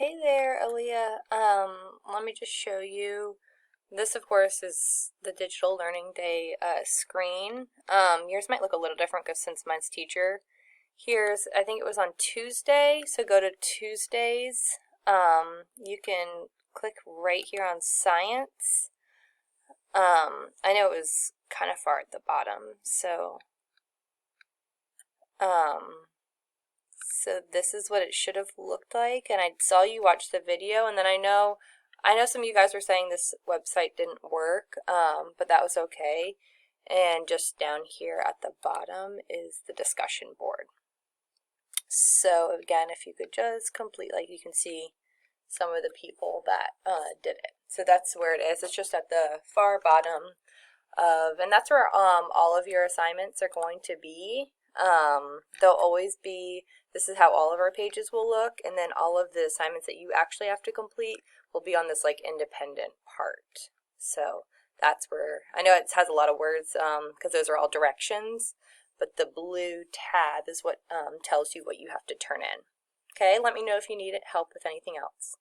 Hey there, Aaliyah. Let me just show you. This, of course, is the Digital Learning Day screen. Yours might look a little different because since mine's teacher. I think it was on Tuesday, so go to Tuesdays. You can click right here on Science. I know it was kind of far at the bottom, um, so this is what it should have looked like, and I saw you watch the video, and then I know some of you guys were saying this website didn't work, but that was okay. And just down here at the bottom is the discussion board. So again, if you could just complete, like you can see some of the people that did it. So that's where it is. It's just at the far bottom and that's where all of your assignments are going to be. They'll always be, this is how all of our pages will look, and then all of the assignments that you actually have to complete will be on this like independent part. So that's where, I know it has a lot of words because those are all directions, but the blue tab is what tells you what you have to turn in. Okay, let me know if you need help with anything else.